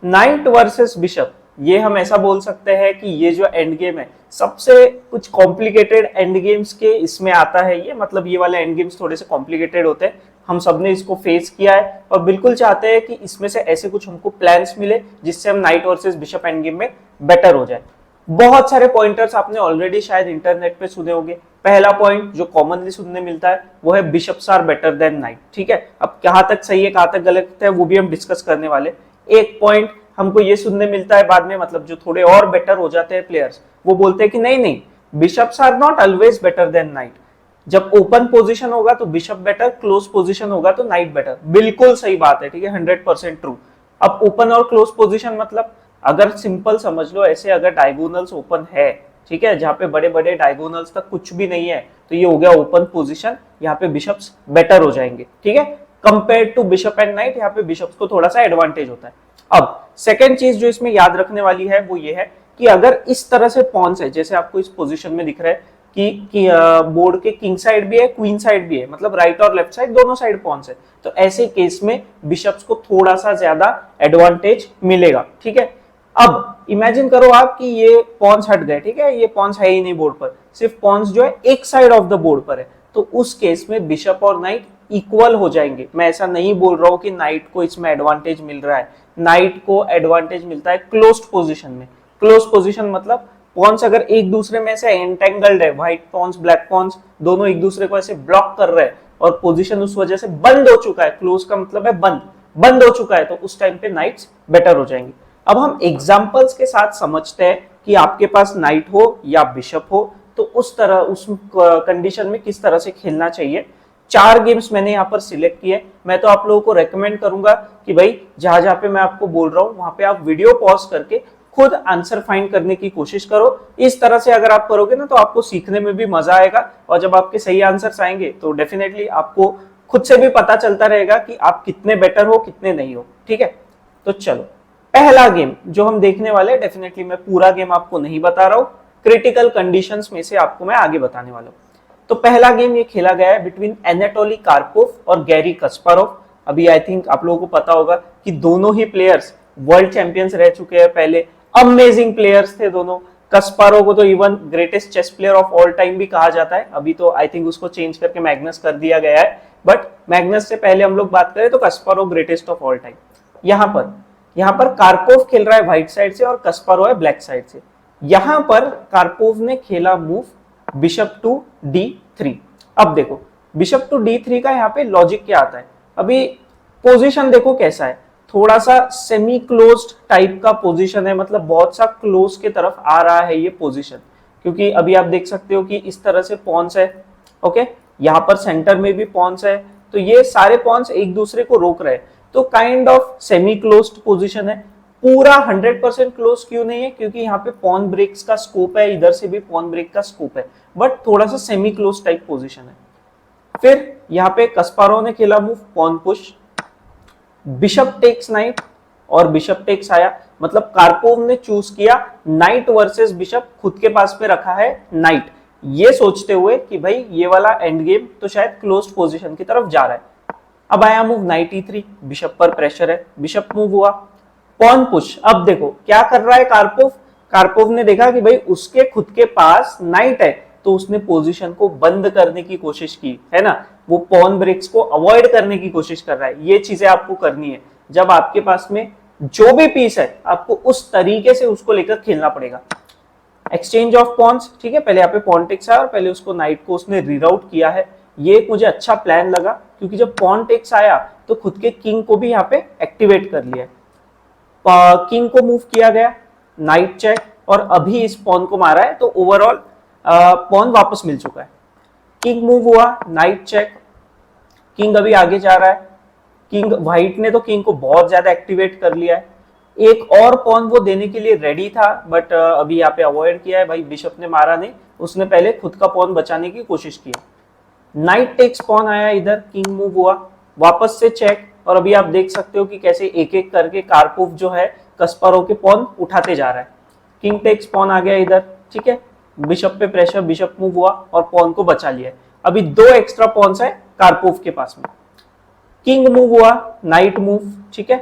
Night versus bishop, ये हम ऐसा बोल सकते हैं कि ये जो एंड गेम है सबसे कुछ कॉम्प्लिकेटेड एंड गेम्स के इसमें आता है ये, मतलब ये वाले एंड गेम्स थोड़े से कॉम्प्लिकेटेड होते हैं, हम सबने इसको फेस किया है और बिल्कुल चाहते हैं कि इसमें से ऐसे कुछ हमको प्लान्स मिले जिससे हम night versus bishop end game में बेटर हो जाए। बहुत सारे पॉइंटर्स आपने ऑलरेडी शायद इंटरनेट पे सुने होंगे। पहला पॉइंट जो कॉमनली सुनने मिलता है वो है bishops are better than knight, ठीक है। अब कहां तक सही है कहां तक गलत है वो भी हम डिस्कस करने वाले। एक पॉइंट हमको ये सुनने मिलता है बाद में, मतलब जो थोड़े और बेटर हो जाते हैं प्लेयर्स वो बोलते हैं कि नहीं नहीं, bishops are not always better than knight. जब ओपन पोजीशन होगा तो बिशप बेटर, क्लोज पोजीशन होगा तो नाइट बेटर। बिल्कुल सही बात है, ठीक है, 100% ट्रू। अब ओपन और क्लोज पोजीशन मतलब अगर सिंपल समझ लो ऐसे, अगर डायगोनल्स ओपन है, ठीक है, जहां पे बड़े बड़े डायगोनल्स तक कुछ भी नहीं है तो ये हो गया ओपन पोजीशन, यहाँ पे बिशप्स बेटर हो जाएंगे, ठीक है, compare to bishop and knight. यहाँ पे बिशप्स को थोड़ा सा एडवांटेज होता है। अब सेकेंड चीज जो इसमें याद रखने वाली है वो ये है कि अगर इस तरह से पॉन्स है, जैसे आपको इस पोजीशन में दिख रहा है कि बोर्ड के किंग साइड भी है क्वीन साइड भी है, मतलब राइट और लेफ्ट साइड दोनों साइड पॉन्स है, तो ऐसे केस में बिशप्स को थोड़ा सा ज्यादा एडवांटेज मिलेगा, ठीक है। अब इमेजिन करो आप कि ये पॉन्स हट गए, ठीक है, ये पॉन्स है ही नहीं बोर्ड पर, सिर्फ पॉन्स जो है एक साइड ऑफ द बोर्ड पर है, तो उस केस में बिशप और नाइट इक्वल हो जाएंगे। मैं ऐसा नहीं बोल रहा हूं कि नाइट को इसमें एडवांटेज मिल रहा है, नाइट को एडवांटेज मिलता है क्लोज्ड पोजीशन में। क्लोज पोजीशन मतलब पॉन्स अगर एक दूसरे में से एंटेंगल्ड है, व्हाइट पॉन्स ब्लैक पॉन्स दोनों एक दूसरे को ऐसे ब्लॉक कर रहे हैं और पोजीशन उस वजह से बंद हो चुका है, क्लोज का मतलब है बंद हो चुका है, तो उस टाइम पे नाइट्स बेटर हो जाएंगे। अब हम एग्जांपल्स के साथ समझते हैं कि आपके पास नाइट हो या बिशप हो तो उस तरह उस कंडीशन में किस तरह से खेलना चाहिए। 4 गेम्स मैंने यहाँ पर सिलेक्ट किए। मैं तो आप लोगों को रेकमेंड करूंगा कि भाई जहां जहां पे मैं आपको बोल रहा हूं वहां पे आप वीडियो पॉज करके खुद आंसर फाइंड करने की कोशिश करो। इस तरह से अगर आप करोगे ना तो आपको सीखने में भी मजा आएगा और जब आपके सही आंसर्स आएंगे तो डेफिनेटली आपको खुद से भी पता चलता रहेगा कि आप कितने बेटर हो कितने नहीं हो, ठीक है। तो चलो पहला गेम जो हम देखने वाले हैं, डेफिनेटली मैं पूरा गेम आपको नहीं बता रहा हूं, क्रिटिकल कंडीशंस में से आपको मैं आगे बताने वाला हूं। तो पहला गेम ये खेला गया है बिटवीन एनाटोली कार्पोव और गैरी कस्पारोव। अभी आई थिंक आप लोगों को पता होगा कि दोनों ही प्लेयर्स वर्ल्ड चैंपियंस रह चुके हैं पहले, अमेजिंग प्लेयर्स थे दोनों। कस्पारोव को तो even greatest chess player of all time भी कहा जाता है, अभी तो आई थिंक उसको चेंज करके मैग्नस कर दिया गया है, बट मैग्नस से पहले हम लोग बात करें तो कस्पारोव ग्रेटेस्ट ऑफ ऑल टाइम। यहाँ पर कार्पोव खेल रहा है व्हाइट साइड से और कस्पारोव है ब्लैक साइड से। यहां पर कार्पोव ने खेला मूव बिशप टू d3। अब देखो बिशप टू d3 का यहाँ पे लॉजिक क्या आता है, अभी पोजीशन देखो कैसा है, थोड़ा सा सेमी क्लोज्ड टाइप का पोजीशन है, मतलब बहुत सा क्लोज के तरफ आ रहा है ये पोजीशन, क्योंकि अभी आप देख सकते हो कि इस तरह से पॉन्स है, ओके, यहाँ पर सेंटर में भी पॉन्स है, तो ये सारे पॉन्स एक दूसरे को रोक रहे हैं, तो kind of semi closed position है। पूरा 100% क्लोज क्यों नहीं है, क्योंकि यहाँ पे पॉन ब्रेक्स का स्कोप है, इधर से भी पॉन ब्रेक का स्कोप है, बट थोड़ा सा सेमी क्लोज टाइप पोजीशन है। फिर यहाँ पे कस्पारोव ने खेला move pawn push, bishop takes knight और बिशप टेक्स आया, मतलब कार्पोव ने चूज किया नाइट वर्सेस बिशप, खुद के पास पे रखा है नाइट, ये सोचते हुए कि भाई ये वाला एंड गेम तो शायद क्लोज्ड पोजीशन की तरफ जा रहा है। अब आया मूव नाइट e3, बिशप पर प्रेशर है, बिशप मूव हुआ, पॉन पुश। अब देखो क्या कर रहा है कार्पोव, कार्पोव ने देखा कि भाई उसके खुद के पास नाइट है तो उसने पोजीशन को बंद करने की कोशिश की है ना, वो पॉन ब्रेक्स को अवॉइड करने की कोशिश कर रहा है। ये चीजें आपको करनी है, जब आपके पास में जो भी पीस है आपको उस तरीके से उसको लेकर खेलना पड़ेगा। एक्सचेंज ऑफ पॉन्स, ठीक है, पहले यहाँ पे पॉन टेक्स आया और पहले उसको नाइट को उसने रीराउट किया है, ये मुझे अच्छा प्लान लगा, क्योंकि जब पॉन टेक्स आया तो खुद के किंग को भी यहाँ पे एक्टिवेट कर लिया, किंग को मूव किया गया, नाइट चेक, और अभी इस पॉन को मारा है तो ओवरऑल पॉन वापस मिल चुका है। किंग मूव हुआ, नाइट चेक, किंग अभी आगे जा रहा है, किंग व्हाइट ने तो किंग को बहुत ज्यादा एक्टिवेट कर लिया है, एक और पॉन वो देने के लिए रेडी था बट अभी यहाँ पे अवॉइड किया है, भाई बिशप ने मारा नहीं, उसने पहले खुद का पॉन बचाने की कोशिश की। नाइट टेक्स पॉन आया इधर, किंग मूव हुआ, वापस से चेक, और अभी आप देख सकते हो कि कैसे एक एक करके कार्पोव जो है कस्पारोव के पॉन उठाते जा रहा है। किंग टेक्स पॉन आ गया इधर, ठीक है, बिशप पे प्रेशर, बिशप मूव हुआ और पॉन को बचा लिया। अभी 2 एक्स्ट्रा पॉन्स है कार्पोव के पास में। किंग मूव हुआ, नाइट मूव, ठीक है,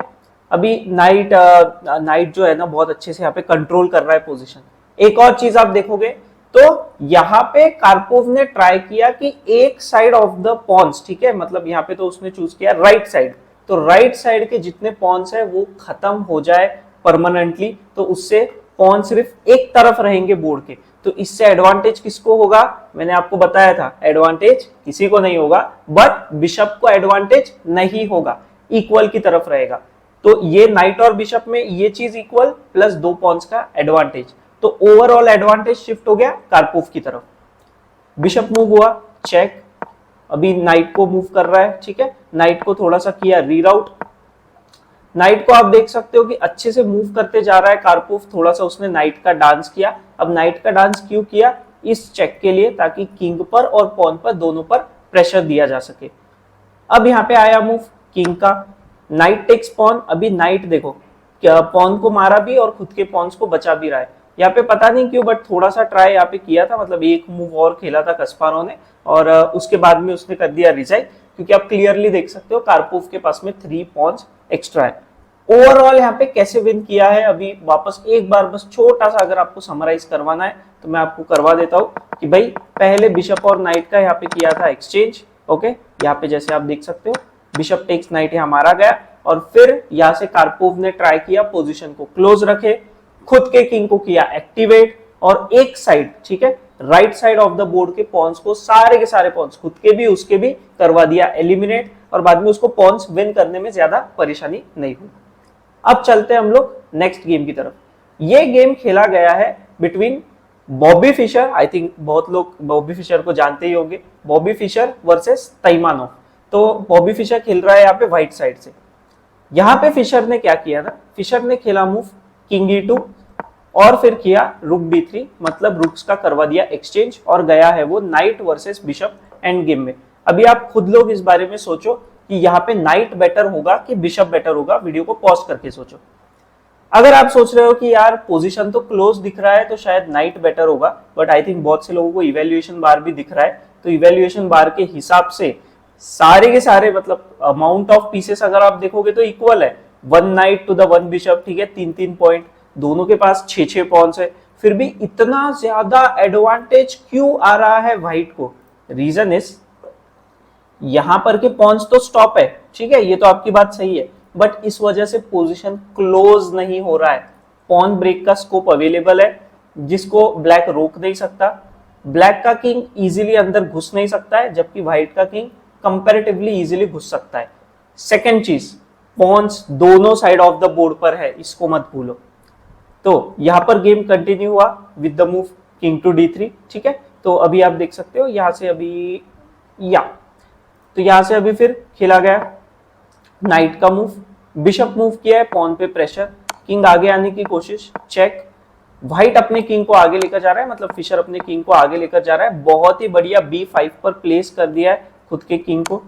अभी नाइट नाइट जो है ना बहुत अच्छे से यहाँ पे कंट्रोल कर रहा है पोजीशन। एक और चीज आप देखोगे तो यहाँ पे कार्पोव ने ट्राई किया कि एक साइड ऑफ द पॉन्स, ठीक है, मतलब यहाँ पे तो उसने चूज किया राइट साइड, तो राइट साइड के जितने पॉन्स है वो खत्म हो जाए परमानेंटली, तो उससे पॉन सिर्फ एक तरफ रहेंगे बोर्ड के। तो इससे एडवांटेज किसको होगा, मैंने आपको बताया था एडवांटेज किसी को नहीं होगा, बट बिशप को एडवांटेज नहीं होगा, इक्वल की तरफ रहेगा। तो ये नाइट और बिशप में ये चीज इक्वल प्लस 2 पॉन्स का एडवांटेज, तो ओवरऑल एडवांटेज शिफ्ट हो गया कार्पोव की तरफ। बिशप मूव हुआ, चेक, अभी नाइट को मूव कर रहा है, ठीक है, नाइट को थोड़ा सा किया रीराउट। नाइट को आप देख सकते हो कि अच्छे से मूव करते जा रहा है कार्पोव, थोड़ा सा उसने नाइट का डांस किया। अब नाइट का डांस क्यों किया, इस चेक के लिए, ताकि किंग पर और पॉन पर दोनों पर प्रेशर दिया जा सके। अब यहाँ पे आया मूव किंग का, नाइट टेक्स पॉन। अभी नाइट देखो क्या पॉन को मारा भी और खुद के पॉन्स को बचा भी रहा है। यहाँ पे पता नहीं क्यों बट थोड़ा सा ट्राई यहाँ पे किया था, मतलब एक मूव और खेला था कस्पारोव ने और उसके बाद में उसने कर दिया रिजाइन, क्योंकि आप क्लियरली देख सकते हो कार्पोव के पास में 3 पॉन्स एक्स्ट्रा है। ओवरऑल यहाँ पे कैसे विन किया है, अभी वापस एक बार बस छोटा सा अगर आपको समराइज करवाना है तो मैं आपको करवा देता हूँ कि भाई पहले बिशप और नाइट का यहाँ पे किया था एक्सचेंज, ओके, यहाँ पे जैसे आप देख सकते हो बिशप टेक्स नाइट यहाँ मारा गया और फिर यहाँ से कार्पोव ने ट्राई किया पोजीशन को क्लोज रखे, खुद के किंग को किया एक्टिवेट और एक साइड, ठीक है, right side of the board के पॉन्स को सारे के सारे पॉन्स खुद के भी उसके भी करवा दिया एलिमिनेट, और बाद में उसको पॉन्स विन करने में ज्यादा परेशानी नहीं हुई। अब चलते हैं हम लोग नेक्स्ट गेम की तरफ। ये गेम खेला गया है between Bobby Fischer, I think बहुत लोग बॉबी फिशर को जानते ही होंगे, बॉबी फिशर वर्सेस तैमानोव। तो बॉबी फिशर खेल रहा है यहाँ पे व्हाइट साइड से। यहाँ पे फिशर ने क्या किया ना, फिशर ने खेला मूव किंग E2 और फिर किया रुक D3, मतलब रुक्स का करवा दिया एक्सचेंज और गया है वो night versus bishop end game में। अभी आप खुद लोग इस बारे में सोचो कि यहाँ पे नाइट बेटर होगा कि बिशप बेटर होगा, वीडियो को पॉज करके सोचो। अगर आप सोच रहे हो कि यार पोजीशन तो क्लोज दिख रहा है तो शायद नाइट बेटर होगा, बट आई थिंक बहुत से लोगों को इवैल्यूएशन बार भी दिख रहा है, तो इवैल्यूएशन बार के हिसाब से सारे के सारे मतलब अमाउंट ऑफ पीसेस अगर आप देखोगे तो इक्वल है, 1 नाइट टू द 1 बिशप, ठीक है, 3-3 पॉइंट, दोनों के पास 6-6 पॉन्स है, फिर भी इतना ज्यादा एडवांटेज क्यों आ रहा है व्हाइट को? रीजन इज यहां पर के पॉन्स तो स्टॉप है, ठीक है, ये तो आपकी बात सही है, बट इस वजह से पोजीशन क्लोज नहीं हो रहा है। पॉन ब्रेक का स्कोप अवेलेबल है जिसको ब्लैक रोक नहीं सकता, ब्लैक का किंग इजीली अंदर घुस नहीं सकता है, जबकि व्हाइट का किंग कंपैरेटिवली इजीली घुस सकता है। सेकंड चीज, पॉन्स दोनों साइड ऑफ द बोर्ड पर है, इसको मत भूलो। तो यहां पर गेम कंटिन्यू हुआ with the move king to D3, ठीक है, तो अभी आप देख सकते हो यहां से अभी तो यहां से अभी फिर खेला गया नाइट का मूव, बिशप मूव किया है, पॉन पे प्रेशर, किंग आगे आने की कोशिश, चेक, व्हाइट अपने किंग को आगे लेकर जा रहा है, मतलब फिशर अपने किंग को आगे लेकर जा रहा है, बहुत ही बढ़िया B5 पर प्लेस कर दिया है खुद के किंग को।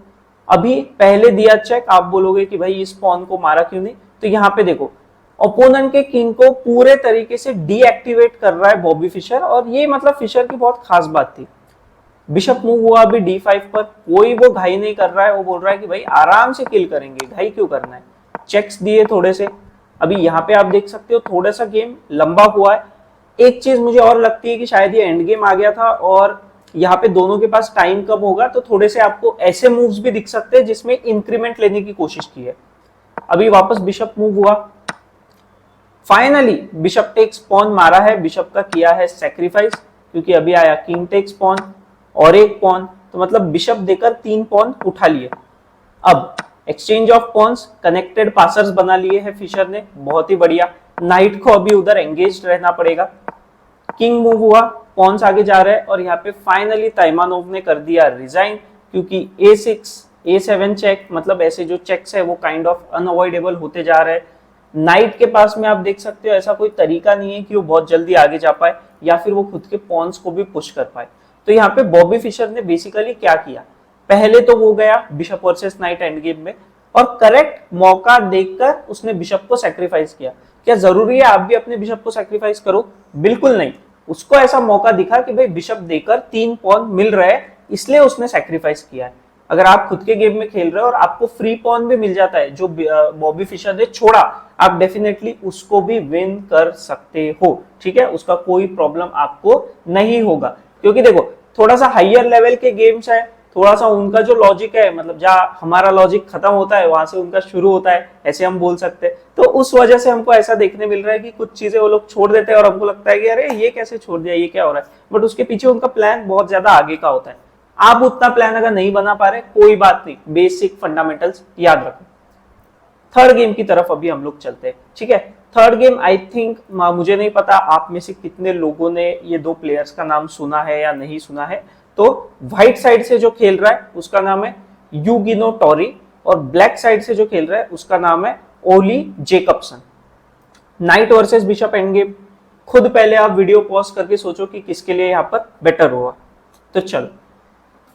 अभी पहले दिया चेक, आप बोलोगे कि भाई इस पॉन को मारा क्यों नहीं, तो यहाँ पे देखो ओपोनेंट के किंग को पूरे तरीके से डीएक्टिवेट कर रहा है बॉबी फिशर, और ये मतलब फिशर की बहुत खास बात थी। बिशप मूव हुआ अभी D5 पर, कोई वो घाई नहीं कर रहा है, वो बोल रहा है कि भाई आराम से किल करेंगे, घाई क्यों करना है। चेक्स दिए थोड़े से, अभी यहाँ पे आप देख सकते हो थोड़ा सा गेम लंबा हुआ है। एक चीज मुझे और लगती है कि शायद ये एंड गेम आ गया था और यहाँ पे दोनों के पास टाइम कम होगा, तो थोड़े से आपको ऐसे मूव्स भी दिख सकते हैं जिसमें इंक्रीमेंट लेने की कोशिश की है। अभी वापस बिशप मूव हुआ, फाइनली बिशप टेक्स पॉन मारा है, बिशप का किया है सैक्रिफाइस, क्योंकि अभी आया किंग टेक्स पॉन और एक पॉन, तो मतलब बिशप देकर 3 पॉन उठा लिए। अब exchange of pawns, connected passers बना लिए हैं फिशर ने, बहुत ही बढ़िया। नाइट को अभी उधर एंगेज रहना पड़ेगा। किंग मूव हुआ, पॉन्स आगे जा रहे हैं और यहाँ पे फाइनली तैमानोव ने कर दिया रिजाइन, क्योंकि A6 A7 चेक, मतलब ऐसे जो चेक्स है वो काइंड ऑफ अनअवॉइडेबल होते जा रहे हैं। नाइट के पास में आप देख सकते हो ऐसा कोई तरीका नहीं है कि वो बहुत जल्दी आगे जा पाए या फिर वो खुद के पॉन्स को भी पुश कर पाए। तो यहाँ पे बॉबी फिशर ने बेसिकली क्या किया, पहले तो वो गया bishop versus night end game में और करेक्ट मौका देखकर उसने बिशप को सैक्रिफाइस किया। क्या जरूरी है आप भी अपने बिशप को सैक्रिफाइस करो? बिल्कुल नहीं। उसको ऐसा मौका दिखा कि भाई बिशप देकर 3 पॉन मिल रहे हैं, इसलिए उसने सैक्रिफाइस किया है। अगर आप खुद के गेम में खेल रहे हो और आपको फ्री पॉन भी मिल जाता है जो बॉबी फिशर ने छोड़ा, आप डेफिनेटली उसको भी विन कर सकते हो, ठीक है, उसका कोई प्रॉब्लम आपको नहीं होगा। क्योंकि देखो थोड़ा सा हाइयर लेवल के गेम्स है, थोड़ा सा उनका जो लॉजिक है, मतलब जहाँ हमारा लॉजिक खत्म होता है वहां से उनका शुरू होता है, ऐसे हम बोल सकते हैं। तो उस वजह से हमको ऐसा देखने मिल रहा है कि कुछ चीजें वो लोग छोड़ देते हैं और हमको लगता है कि अरे ये कैसे छोड़ दिया, ये क्या हो रहा है, बट उसके पीछे उनका प्लान बहुत ज्यादा आगे का होता है। आप उतना प्लान अगर नहीं बना पा रहे, कोई बात नहीं, बेसिक फंडामेंटल्स याद रखो। थर्ड गेम की तरफ अभी हम लोग चलते हैं, ठीक है। थर्ड गेम आई थिंक, मुझे नहीं पता आप में से कितने लोगों ने ये दो प्लेयर्स का नाम सुना है या नहीं सुना है। तो व्हाइट साइड से जो खेल रहा है उसका नाम है यूगिनो टोरी, और ब्लैक साइड से जो खेल रहा है उसका नाम है Oli Jacobsen. Knight versus bishop endgame, खुद पहले आप वीडियो पॉज करके सोचो कि किसके लिए यहाँ पर बेटर होगा। तो चलो,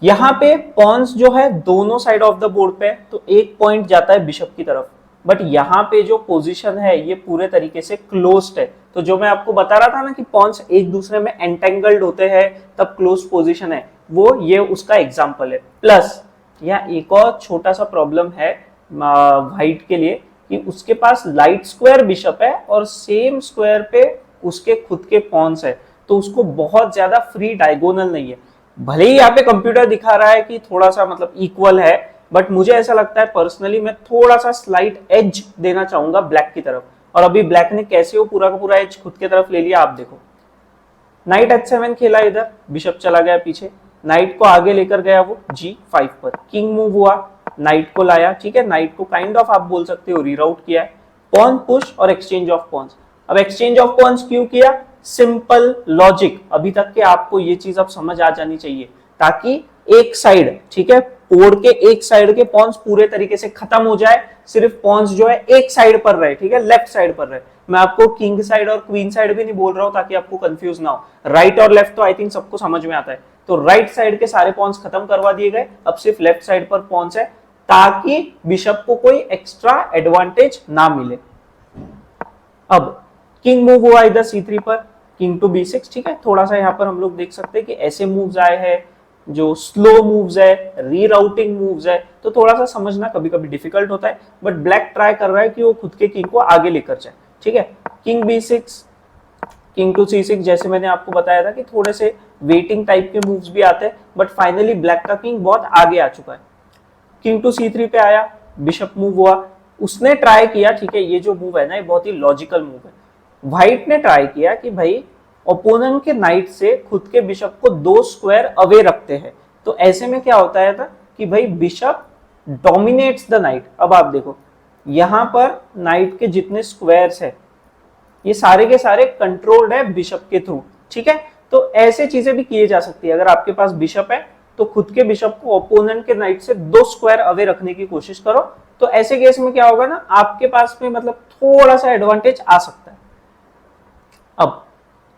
यहाँ पे पॉन्स जो है दोनों साइड ऑफ द बोर्ड पे है, तो एक पॉइंट जाता है बिशप की तरफ, बट यहाँ पे जो पोजीशन है ये पूरे तरीके से क्लोज्ड है। तो जो मैं आपको बता रहा था ना कि पॉन्स एक दूसरे में एंटेंगल्ड होते हैं तब क्लोज पोजीशन है, वो ये उसका एग्जांपल है। प्लस यहाँ एक और छोटा सा प्रॉब्लम है व्हाइट के लिए कि उसके पास लाइट स्क्वायर बिशप है और सेम स्क्वायर पे उसके खुद के पॉन्स है, तो उसको बहुत ज्यादा फ्री डायगोनल नहीं है। भले ही यहाँ पे कंप्यूटर दिखा रहा है कि थोड़ा सा मतलब इक्वल है, बट मुझे ऐसा लगता है पर्सनली मैं थोड़ा सा स्लाइट एज देना चाहूंगा ब्लैक की तरफ। और अभी ब्लैक ने कैसे वो पूरा का पूरा एज खुद की तरफ ले लिया आप देखो। नाइट h7 खेला, इधर बिशप चला गया पीछे, नाइट को आगे लेकर गया वो g5 पर, किंग मूव हुआ, नाइट को लाया, ठीक है, नाइट को काइंड ऑफ आप बोल सकते हो रीराउट किया है, पॉन पुश और एक्सचेंज ऑफ पॉन्स। अब एक्सचेंज ऑफ पॉन्स क्यों किया? सिंपल लॉजिक, अभी तक के आपको ये चीज अब समझ आ जानी चाहिए, ताकि एक साइड, ठीक है, बोर्ड के एक साइड के पॉन्स पूरे तरीके से खत्म हो जाए, सिर्फ पॉन्स जो है एक साइड पर रहे, ठीक है, लेफ्ट साइड पर रहे। मैं आपको किंग साइड और क्वीन साइड भी नहीं बोल रहा हूं ताकि आपको कंफ्यूज ना हो, राइट और लेफ्ट तो आई थिंक सबको समझ में आता है। तो राइट साइड के सारे पॉन्स खत्म करवा दिए गए, अब सिर्फ लेफ्ट साइड पर पॉन्स है, ताकि बिशप को कोई एक्स्ट्रा एडवांटेज ना मिले। अब किंग मूव हुआ इधर c3 पर, किंग टू b6, ठीक है, थोड़ा सा यहाँ पर हम लोग देख सकते हैं कि ऐसे मूव्स आए हैं जो स्लो मूव्स है, रीराउटिंग मूव्स है, तो थोड़ा सा समझना कभी कभी डिफिकल्ट होता है, बट ब्लैक ट्राई कर रहा है कि वो खुद के किंग को आगे लेकर जाए, ठीक है। King b6, king to c6, जैसे मैंने आपको बताया था कि थोड़े से वेटिंग टाइप के मूव्स भी आते हैं, बट फाइनली ब्लैक का किंग बहुत आगे आ चुका है। किंग टू c3 पे आया, बिशप मूव हुआ, उसने ट्राई किया, ठीक है, ये जो मूव है ना ये बहुत ही लॉजिकल मूव है। व्हाइट ने ट्राई किया कि भाई ओपोनेंट के नाइट से खुद के बिशप को 2 स्क्वायर अवे रखते हैं, तो ऐसे में क्या होता है था कि भाई बिशप डोमिनेट्स द नाइट। अब आप देखो यहां पर नाइट के जितने स्क्वायर्स है ये सारे के सारे कंट्रोल्ड है बिशप के थ्रू, ठीक है। तो ऐसे चीजें भी किए जा सकती है, अगर आपके पास बिशप है तो खुद के बिशप को ओपोनेंट के नाइट से 2 स्क्वायर अवे रखने की कोशिश करो, तो ऐसे केस में क्या होगा ना, आपके पास में मतलब थोड़ा सा एडवांटेज आ सकता है। अब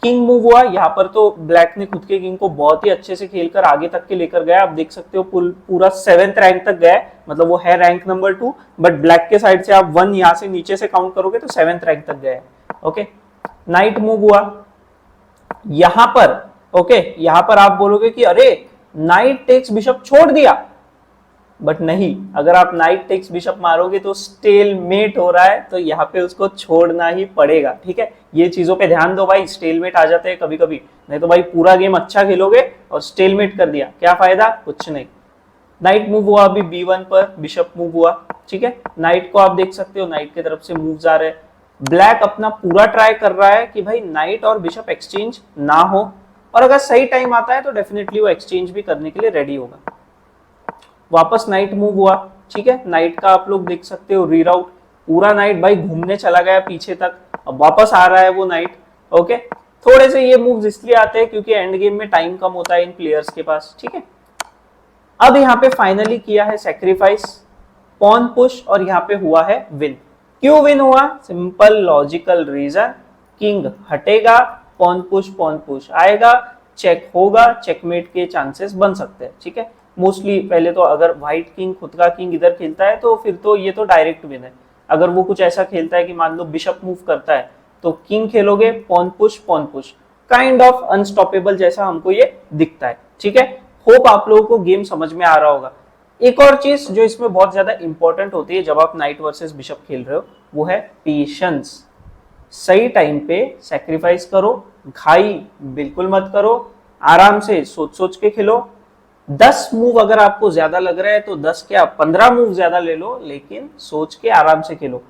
किंग मूव हुआ, यहाँ पर तो ब्लैक ने खुद के किंग को बहुत ही अच्छे से खेलकर आगे तक के लेकर गया, आप देख सकते हो पूरा 7th रैंक तक गया, मतलब वो है रैंक नंबर 2, बट ब्लैक के साइड से आप 1 यहाँ से नीचे से काउंट करोगे तो 7th रैंक तक गया, ओके। नाइट मूव हुआ यहां पर, ओके, यहां पर आप बोलोगे कि अरे नाइट टेक्स बिशप छोड़ दिया, बट नहीं, अगर आप नाइट टेक्स बिशप मारोगे तो स्टेलमेट हो रहा है, तो यहाँ पे उसको छोड़ना ही पड़ेगा, ठीक है। ये चीजों पे ध्यान दो भाई, स्टेलमेट आ जाते हैं कभी कभी, नहीं तो भाई पूरा गेम अच्छा खेलोगे और स्टेलमेट कर दिया, क्या फायदा, कुछ नहीं। नाइट मूव हुआ अभी b1 पर, बिशप मूव हुआ, ठीक है, नाइट को आप देख सकते हो नाइट की तरफ से मूव्स आ रहे हैं। ब्लैक अपना पूरा ट्राई कर रहा है कि भाई नाइट और बिशप एक्सचेंज ना हो, और अगर सही टाइम आता है तो डेफिनेटली वो एक्सचेंज भी करने के लिए रेडी होगा। वापस नाइट मूव हुआ, ठीक है, नाइट का आप लोग देख सकते हो रीराउट, पूरा नाइट भाई घूमने चला गया पीछे तक, अब वापस आ रहा है वो नाइट, ओके। थोड़े से ये मूव्स इसलिए आते हैं क्योंकि एंड गेम में टाइम कम होता है इन प्लेयर्स के पास, ठीक है। अब यहाँ पे फाइनली किया है सैक्रिफाइस, पॉन पुश, और यहाँ पे हुआ है विन। क्यों विन हुआ? सिंपल लॉजिकल रीजन, किंग हटेगा, पॉन पुश आएगा, चेक होगा, चेकमेट के चांसेस बन सकते हैं, ठीक है। मोस्टली पहले तो अगर व्हाइट किंग खुद का किंग इधर खेलता है तो फिर तो ये तो डायरेक्ट विन है। अगर वो कुछ ऐसा खेलता है कि मान लो बिशप मूव करता है तो किंग खेलोगे, pawn push, kind of unstoppable जैसा हमको ये दिखता है, ठीक है। होप आप लोगों को गेम समझ में आ रहा होगा। एक और चीज जो इसमें बहुत ज्यादा इंपॉर्टेंट होती है जब आप नाइट वर्सेस बिशप खेल रहे हो, वो है पेशेंस। सही टाइम पे सैक्रिफाइस करो, घाई बिल्कुल मत करो, आराम से सोच सोच के खेलो। 10 मूव अगर आपको ज्यादा लग रहा है तो 10 क्या 15 मूव ज्यादा ले लो, लेकिन सोच के आराम से खेलो।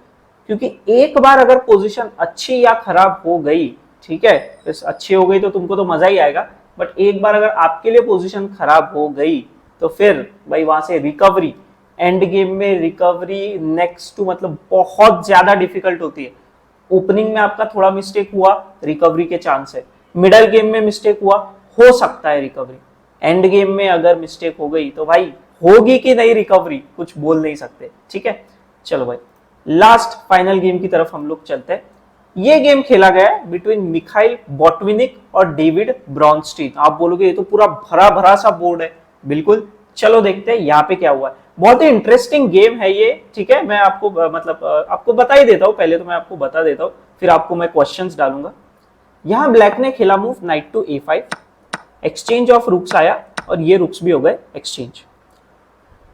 क्योंकि एक बार अगर पोजीशन अच्छी या खराब हो गई, ठीक है, अच्छी हो गई तो तुमको तो मजा ही आएगा, बट एक बार अगर आपके लिए पोजीशन खराब हो गई तो फिर भाई वहां से रिकवरी, एंड गेम में रिकवरी नेक्स्ट टू मतलब बहुत ज्यादा डिफिकल्ट होती है। ओपनिंग में आपका थोड़ा मिस्टेक हुआ, रिकवरी के चांस है। मिडल गेम में मिस्टेक हुआ, हो सकता है रिकवरी। एंड गेम में अगर मिस्टेक हो गई तो भाई होगी कि नहीं रिकवरी, कुछ बोल नहीं सकते। ठीक है, चलो भाई लास्ट फाइनल गेम की तरफ हम लोग चलते हैं। ये गेम खेला गया है बिटवीन मिखाइल बॉटविनिक और डेविड ब्रॉनस्टीन। आप बोलोगे ये तो पूरा भरा भरा सा बोर्ड है, बिल्कुल। चलो देखते हैं यहाँ पे क्या हुआ है। बहुत ही इंटरेस्टिंग गेम है ये, ठीक है। मैं आपको मतलब आपको बता ही देता हूँ, पहले तो मैं आपको बता देता हूँ, फिर आपको मैं क्वेश्चंस डालूंगा। यहाँ ब्लैक ने खेला move knight to a5, exchange of rooks आया और ये रुक्स भी हो गए एक्सचेंज।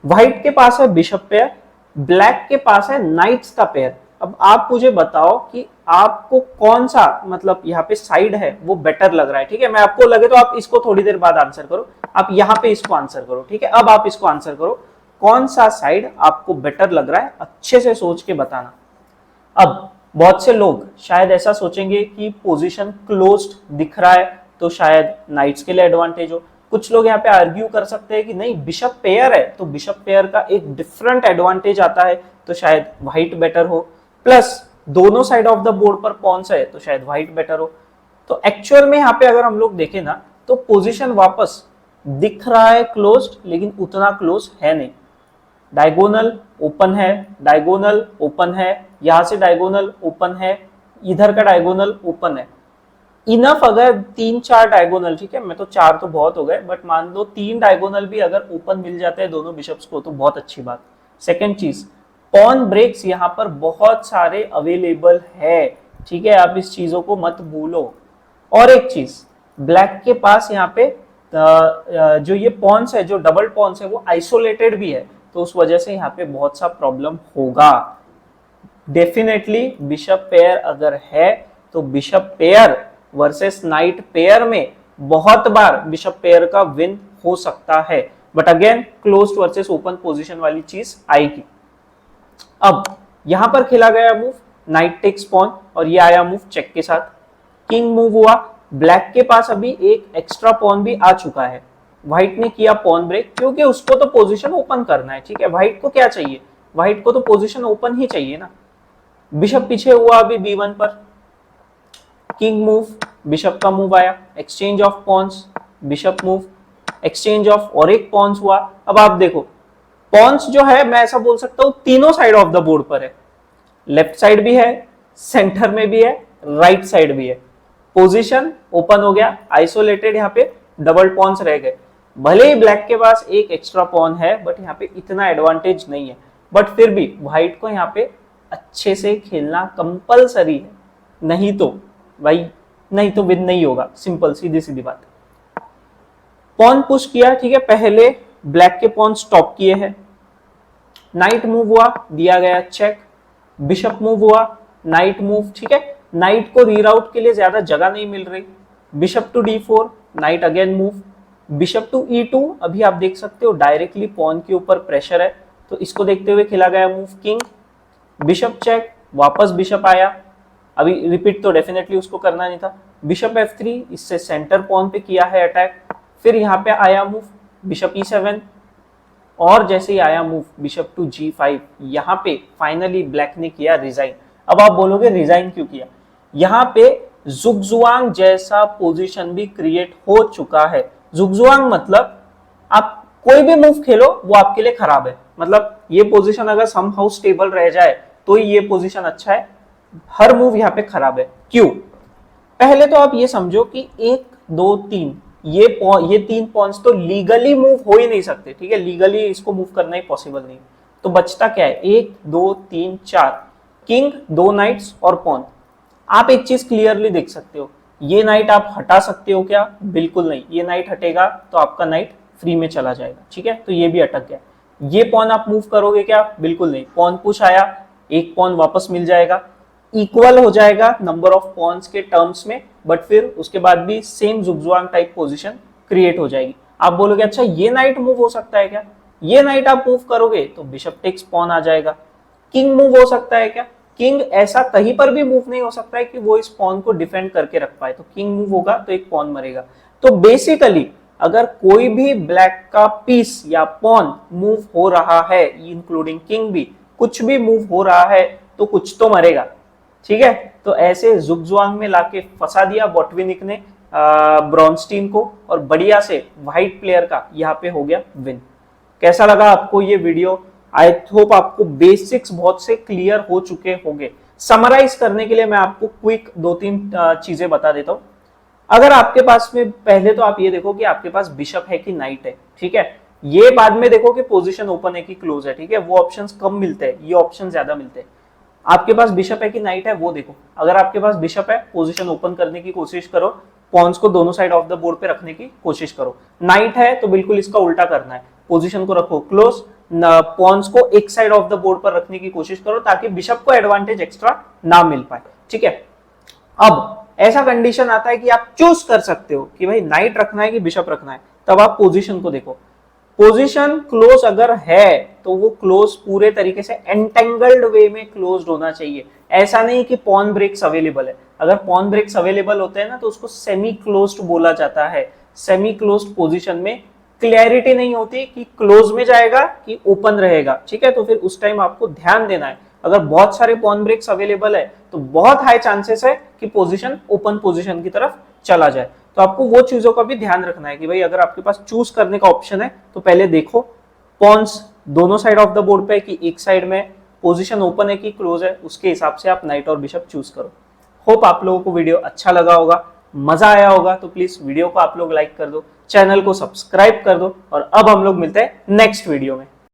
व्हाइट के पास है बिशप पेयर, ब्लैक के पास है नाइट्स का पेयर। अब आप मुझे बताओ कि आपको कौन सा मतलब यहाँ पे साइड है वो बेटर लग रहा है। ठीक है, मैं आपको लगे तो आप इसको थोड़ी देर बाद आंसर करो, आप यहाँ पे इसको आंसर करो। ठीक है, अब आप इसको आंसर करो, कौन सा साइड आपको बेटर लग रहा है, अच्छे से सोच के बताना। अब बहुत से लोग शायद ऐसा सोचेंगे कि पोजीशन क्लोज्ड दिख रहा है तो शायद नाइट्स के लिए एडवांटेज हो। कुछ लोग यहाँ पे आर्ग्यू कर सकते हैं कि नहीं बिशप पेयर है तो बिशप पेयर का एक डिफरेंट एडवांटेज आता है तो शायद व्हाइट बेटर हो, प्लस दोनों साइड ऑफ द बोर्ड पर पॉन्स है तो शायद व्हाइट बेटर हो। तो एक्चुअल में यहाँ पे अगर हम लोग देखें ना तो पोजीशन वापस दिख रहा है क्लोज्ड, लेकिन उतना क्लोज है नहीं। डायगोनल ओपन है, डायगोनल ओपन है, यहां से डायगोनल ओपन है, इधर का डायगोनल ओपन है। इनफ अगर 3-4 डायगोनल, ठीक है, मैं तो 4 तो बहुत हो गए, बट मान लो 3 डायगोनल भी अगर ओपन मिल जाते हैं दोनों बिशप्स को तो बहुत अच्छी बात। सेकेंड चीज, पॉन ब्रेक्स यहाँ पर बहुत सारे अवेलेबल है, ठीक है, आप इस चीजों को मत भूलो। और एक चीज, ब्लैक के पास यहाँ पे जो ये पॉन्स है, जो डबल पॉन्स है वो आइसोलेटेड भी है, तो उस वजह से यहाँ पे बहुत सा प्रॉब्लम होगा। डेफिनेटली बिशप पेयर अगर है तो bishop pair versus night pair में बहुत बार बिशप पेयर का विन हो सकता है, but again closed versus open position वाली चीज आएगी। अब यहां पर खेला गया मूव नाइट टेक्स पॉन और ये आया मूव चेक के साथ। किंग मूव हुआ, ब्लैक के पास अभी एक एक्स्ट्रा पॉन भी आ चुका है। व्हाइट ने किया पॉन ब्रेक क्योंकि उसको तो पोजीशन ओपन करना है, ठीक है, व्हाइट को क्या चाहिए, व्हाइट को तो पोजीशन ओपन ही चाहिए ना। बिशप पीछे हुआ अभी b1 पर, किंग मूव, बिशप का मूव आया, exchange of pawns, bishop move, exchange of और एक पॉन्स हुआ। अब आप देखो पॉन्स जो है मैं ऐसा बोल सकता हूं तीनों साइड ऑफ द बोर्ड पर है, लेफ्ट साइड भी है, सेंटर में भी है, राइट साइड भी है। पोजीशन ओपन हो गया, आइसोलेटेड यहाँ पे डबल पॉन्स रह गए। भले ही ब्लैक के पास एक एक्स्ट्रा पॉन है बट यहाँ पे इतना एडवांटेज नहीं है, बट फिर भी व्हाइट को यहाँ पे अच्छे से खेलना कंपलसरी है, नहीं तो भाई नहीं तो विन नहीं होगा, सिंपल सीधी सीधी बात। पॉन पुश किया, ठीक है, पहले ब्लैक के पॉन स्टॉप किए हैं। नाइट मूव हुआ, दिया गया चेक। बिशप मूव हुआ, नाइट मूव, ठीक है, नाइट को रीराउट के लिए ज्यादा जगह नहीं मिल रही। Bishop to d4, knight again move. Bishop to e2, अभी आप देख सकते हो डायरेक्टली पॉन के ऊपर प्रेशर है, तो इसको देखते हुए खेला गया मूव किंग। बिशप चेक, वापस बिशप आया, अभी रिपीट तो डेफिनेटली उसको करना नहीं था। बिशप f3, इससे सेंटर पॉन पे किया है अटैक। फिर यहाँ पे आया मूव बिशप e7 और जैसे ही आया मूव बिशप टू g5, यहाँ पे फाइनली ब्लैक ने किया रिजाइन। अब आप बोलोगे रिजाइन क्यों किया, यहाँ पे जुगजुआंग जैसा पोजीशन भी क्रिएट हो चुका है। जुगजुआंग मतलब आप कोई भी मूव खेलो वो आपके लिए खराब है, मतलब ये पोजीशन अगर समहाउ स्टेबल रह जाए तो ये पोजीशन अच्छा है, हर मूव यहाँ पे खराब है। क्यों? पहले तो आप ये समझो कि 1 2 3 ये 3 पॉन्स तो लीगली मूव हो ही नहीं सकते, ठीक है, लीगली इसको मूव करना ही पॉसिबल नहीं। तो बचता क्या है, 1 2 3 4, किंग, 2 नाइट्स और पॉन। आप एक चीज क्लियरली देख सकते हो, ये नाइट आप हटा सकते हो क्या, बिल्कुल नहीं, ये नाइट हटेगा तो आपका नाइट फ्री में चला जाएगा, ठीक है, तो ये भी अटक गया। ये पॉन आप मूव करोगे क्या? बिल्कुल नहीं। पॉन पुश आया, एक पॉन वापस मिल जाएगा, इक्वल हो जाएगा नंबर ऑफ पॉन्स के टर्म्स में, बट फिर उसके बाद भी सेम जुगजुआंग टाइप पोजीशन क्रिएट हो जाएगी। आप बोलोगे अच्छा ये नाइट मूव हो सकता है क्या? ये नाइट आप मूव करोगे तो बिशप टेक्स पॉन आ जाएगा। किंग मूव हो सकता है क्या? किंग ऐसा कहीं पर भी मूव नहीं हो सकता है कि वो इस पॉन को डिफेंड करके रख पाए, तो किंग मूव होगा तो एक पॉन मरेगा। तो बेसिकली अगर कोई भी ब्लैक का पीस या पॉन मूव हो रहा है, इंक्लूडिंग किंग भी, कुछ भी मूव हो रहा है तो कुछ तो मरेगा, ठीक है। तो ऐसे जुगजुआंग में लाके फंसा दिया बॉटविनिक ने ब्रॉन्स्टीन को, और बढ़िया से व्हाइट प्लेयर का यहाँ पे हो गया विन। कैसा लगा आपको ये वीडियो? आई होप आपको बेसिक्स बहुत से क्लियर हो चुके होंगे। समराइज करने के लिए मैं आपको क्विक 2-3 चीजें बता देता हूं। अगर आपके पास में, पहले तो आप ये देखो कि आपके पास बिशप है कि नाइट है, ठीक है। ये बाद में देखो कि पोजीशन ओपन है कि क्लोज है, ठीक है। वो ऑप्शंस कम मिलते हैं, ये ऑप्शन ज्यादा मिलते हैं। आपके पास बिशप है कि नाइट है वो देखो। अगर आपके पास बिशप है, पोजीशन ओपन करने की कोशिश करो, पॉन्स को दोनों साइड ऑफ द बोर्ड पे रखने की कोशिश करो। नाइट है तो बिल्कुल इसका उल्टा करना है, पोजीशन को रखो क्लोज, पॉन्स को एक साइड ऑफ द बोर्ड पर रखने की कोशिश करो ताकि बिशप को एडवांटेज एक्स्ट्रा ना मिल पाए, ठीक है। अब ऐसा कंडीशन आता है कि आप चूज कर सकते हो कि भाई नाइट रखना है कि बिशप रखना है, तब आप पोजीशन को देखो। पोजीशन क्लोज अगर है तो वो क्लोज पूरे तरीके से एंटेंगल्ड वे में क्लोज्ड होना चाहिए। ऐसा नहीं कि पॉन ब्रेक्स अवेलेबल है। अगर पॉन ब्रेक्स अवेलेबल होते हैं ना तो उसको सेमी क्लोज्ड बोला जाता है। सेमी क्लोज्ड पोजीशन में क्लैरिटी नहीं होती कि क्लोज में जाएगा कि ओपन रहेगा, ठीक है। तो फिर उस टाइम आपको ध्यान देना है। अगर बहुत सारे पॉन ब्रेक्स अवेलेबल है तो बहुत हाई चांसेस है कि पोजीशन ओपन पोजीशन की तरफ चला जाए। तो आपको वो चीजों का भी ध्यान रखना है कि भाई अगर आपके पास चूज करने का ऑप्शन है तो पहले देखो पॉन्स दोनों साइड ऑफ द बोर्ड पे कि एक साइड में पोजीशन ओपन है कि क्लोज है, उसके हिसाब से आप नाइट और बिशप चूज करो। होप आप लोगों को वीडियो अच्छा लगा होगा, मजा आया होगा। तो प्लीज वीडियो को आप लोग लाइक कर दो, चैनल को सब्सक्राइब कर दो, और अब हम लोग मिलते हैं नेक्स्ट वीडियो में।